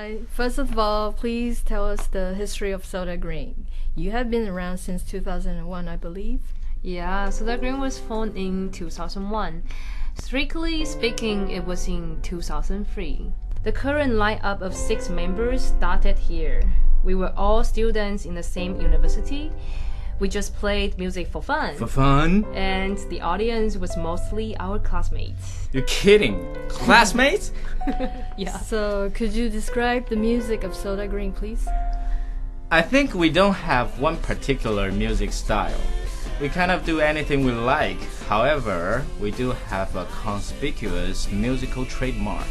Hi. First of all, please tell us the history of SodaGreen. You have been around since 2001, I believe. Yeah, SodaGreen was formed in 2001. Strictly speaking, it was in 2003. The current lineup of 6 members started here. We were all students in the same university. We just played music for fun. For fun? And the audience was mostly our classmates. You're kidding? Classmates? Yeah. So, could you describe the music of SodaGreen, please? I think we don't have one particular music style. We kind of do anything we like. However, we do have a conspicuous musical trademark,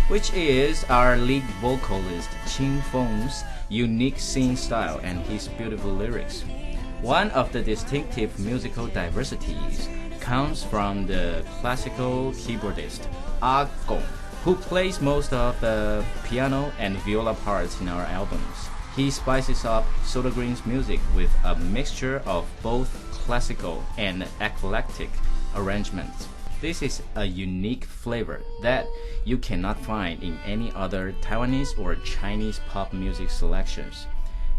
which is our lead vocalist Qing Feng's unique singing style and his beautiful lyrics. One of the distinctive musical diversities comes from the classical keyboardist Ah Gong, who plays most of the piano and viola parts in our albums. He spices up SodaGreen's music with a mixture of both classical and eclectic arrangements. This is a unique flavor that you cannot find in any other Taiwanese or Chinese pop music selections.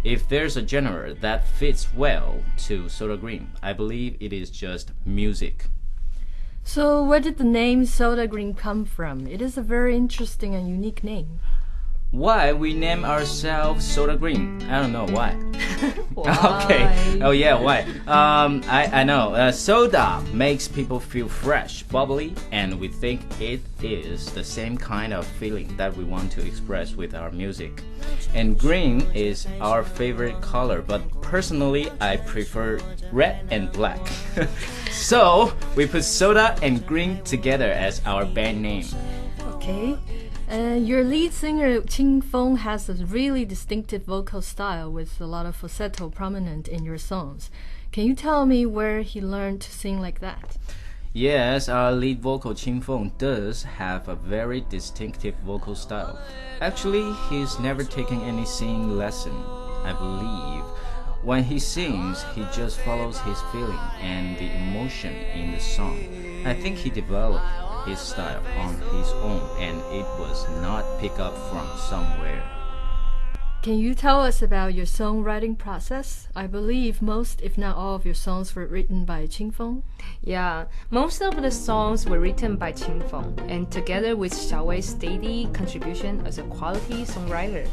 If there's a genre that fits well to SodaGreen, I believe it is just music. So, where did the name SodaGreen come from? It is a very interesting and unique name. Why we name ourselves SodaGreen? I don't know why. Why? Okay. Oh yeah, why? I know. Soda makes people feel fresh, bubbly, and we think it is the same kind of feeling that we want to express with our music. And green is our favorite color, but personally I prefer red and black. So we put soda and green together as our band name. Okay. Your lead singer Qing Feng has a really distinctive vocal style with a lot of falsetto prominent in your songs. Can you tell me where he learned to sing like that? Yes, our lead vocal Qing Feng does have a very distinctive vocal style. Actually, he's never taken any singing lesson, I believe. When he sings, he just follows his feeling and the emotion in the song. I think he developed his style on his own and it was not picked up from somewhere. Can you tell us about your songwriting process? I believe most, if not all, of your songs were written by Qing Feng. Yeah, most of the songs were written by Qing Feng, and together with Xiaowei's steady contribution as a quality songwriter,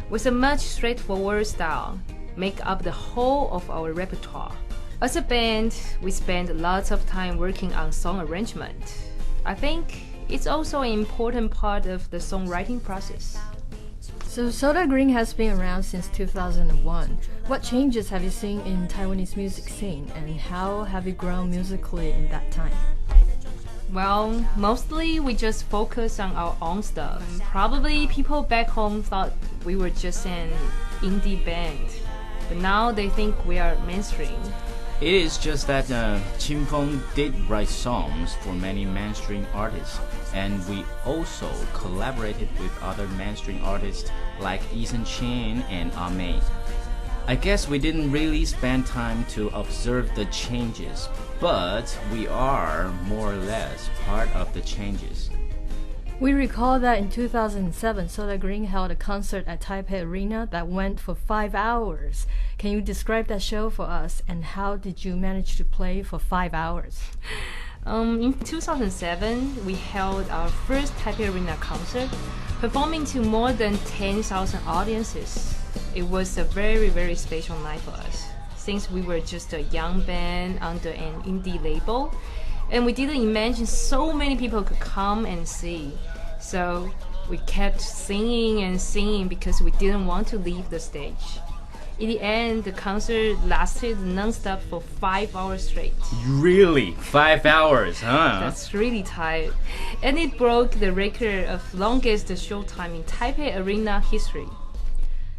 with a much straightforward style, make up the whole of our repertoire. As a band, we spend lots of time working on song arrangement. I think it's also an important part of the songwriting process. So SodaGreen has been around since 2001. What changes have you seen in Taiwanese music scene and how have you grown musically in that time? Well, mostly we just focus on our own stuff. Probably people back home thought we were just an indie band, but now they think we are mainstream. It is just that Qing Feng did write songs for many mainstream artists, and we also collaborated with other mainstream artists like Ethan Chin and Ame. I guess we didn't really spend time to observe the changes, but we are more or less part of the changes. We recall that in 2007, SodaGreen held a concert at Taipei Arena that went for 5 hours. Can you describe that show for us and how did you manage to play for 5 hours? In 2007, we held our first Taipei Arena concert, performing to more than 10,000 audiences. It was a very, very special night for us, since we were just a young band under an indie label, and we didn't imagine so many people could come and see. So we kept singing and singing because we didn't want to leave the stage. In the end, the concert lasted non-stop for 5 hours straight. Really? 5 hours, huh? That's really tight. And it broke the record of longest showtime in Taipei Arena history.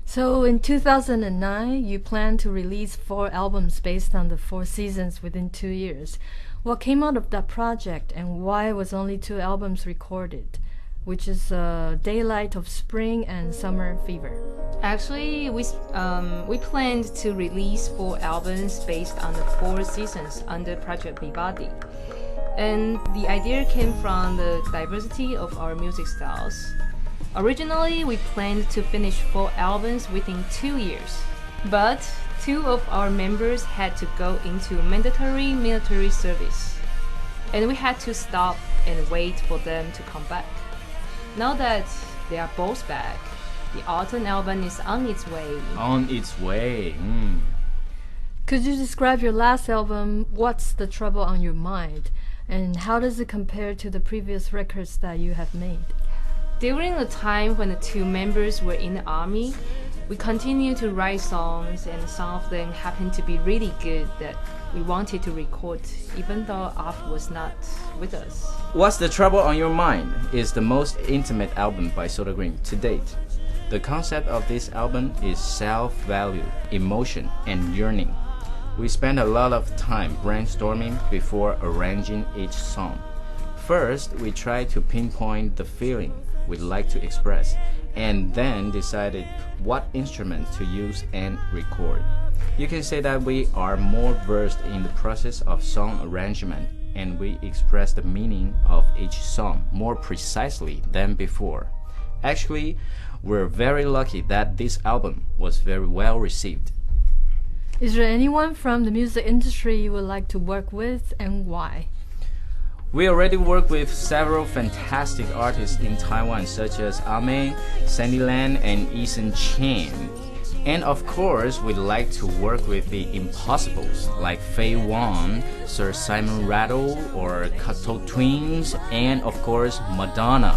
So in 2009, you plan to release 4 albums based on the 4 seasons within 2 years. What came out of that project and why was only 2 albums recorded, which is Daylight of Spring and Summer Fever? Actually, we planned to release 4 albums based on the 4 seasons under Project Vivadi. And the idea came from the diversity of our music styles. Originally, we planned to finish 4 albums within 2 years, but 2 of our members had to go into mandatory military service, and we had to stop and wait for them to come back. Now that they are both back, the autumn album is on its way. On its way. Could you describe your last album, What's the Trouble on Your Mind, and how does it compare to the previous records that you have made? During the time when the 2 members were in the army, we continued to write songs, and some of them happened to be really good that we wanted to record, even though Alf was not with us. What's the Trouble on Your Mind is the most intimate album by SodaGreen to date. The concept of this album is self-value, emotion, and yearning. We spent a lot of time brainstorming before arranging each song. First, we tried to pinpoint the feeling we'd like to express, and then decided what instrument to use and record. You can say that we are more versed in the process of song arrangement, and we express the meaning of each song more precisely than before. Actually, we're very lucky that this album was very well received. Is there anyone from the music industry you would like to work with, and why? We already work with several fantastic artists in Taiwan, such as Ame, Sandy Lan, and Eason Chen. And of course, we'd like to work with the impossibles like Faye Wong, Sir Simon Rattle, or Kato Twins, and of course, Madonna.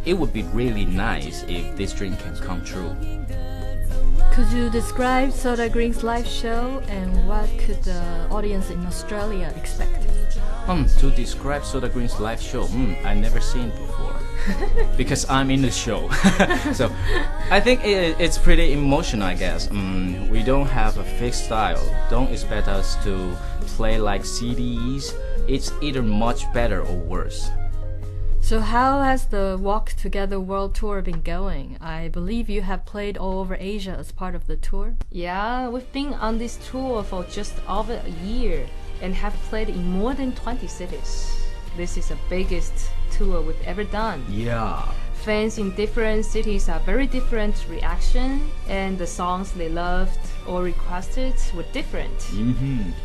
It would be really nice if this dream can come true. Could you describe SodaGreen's live show, and what could the audience in Australia expect? To describe SodaGreen's live show, I never seen it before because I'm in the show. So I think it's pretty emotional, I guess. We don't have a fixed style. Don't expect us to play like CDs. It's either much better or worse. So how has the Walk Together World Tour been going? I believe you have played all over Asia as part of the tour. Yeah, we've been on this tour for just over a year and have played in more than 20 cities. This is the biggest tour we've ever done. Yeah. Fans in different cities have very different reaction, and the songs they loved or requested were different.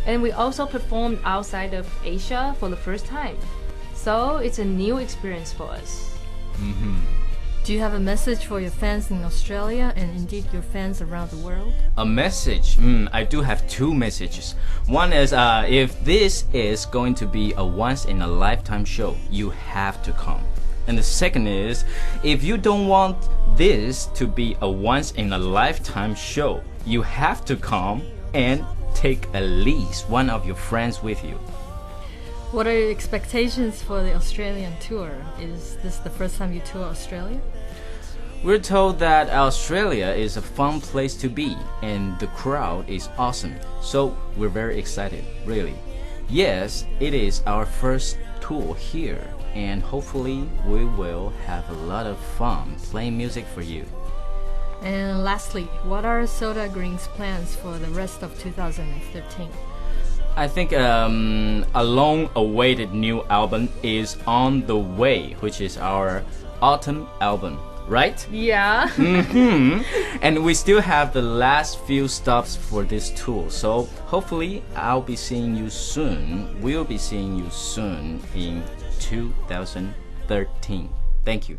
And we also performed outside of Asia for the first time. So it's a new experience for us. Do you have a message for your fans in Australia and indeed your fans around the world? A message? I do have 2 messages. One is if this is going to be a once-in-a-lifetime show, you have to come. And the second is, if you don't want this to be a once-in-a-lifetime show, you have to come and take at least one of your friends with you. What are your expectations for the Australian tour? Is this the first time you tour Australia? We're told that Australia is a fun place to be and the crowd is awesome. So we're very excited, really. Yes, it is our first tour here, and hopefully we will have a lot of fun playing music for you. And lastly, what are SodaGreen's plans for the rest of 2013? I think a long-awaited new album is on the way, which is our autumn album, right? Yeah. And we still have the last few stops for this tour, so hopefully I'll be seeing you soon. We'll be seeing you soon in 2013. Thank you.